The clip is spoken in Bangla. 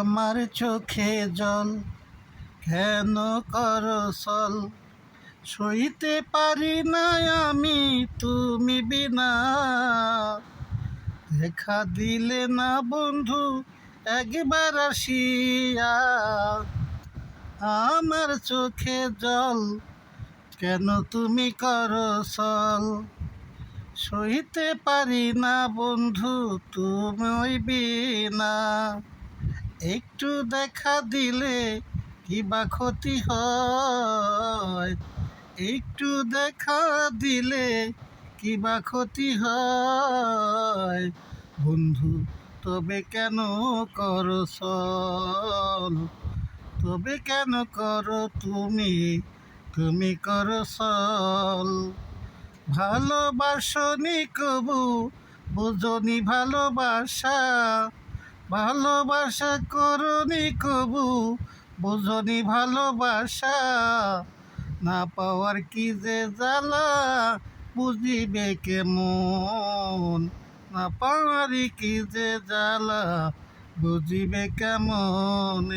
আমার চোখে জল কেন করো ছল? সইতে পারি না আমি তুমি বিনা। দেখা দিলে না বন্ধু একবার আসিয়া। আমার চোখে জল কেন তুমি করো ছল? সইতে পারি না বন্ধু তুমি বিনা। একটু দেখা দিলে কি বা ক্ষতি হয়? একটু দেখা দিলে কি বা ক্ষতি হয়? বন্ধু তবে কেন করো ছল? তবে কেন করো তুমি তুমি করো ছল? ভালোবাসনি কবু বুঝনি ভালোবাসা। ভালোবাসা করনি কবু বুঝনি ভালোবাসা। না পাওয়ার কি যে জ্বালা বুঝিবে কেমন? না পাওয়ারই কি যে জ্বালা বুঝিবে কেমন?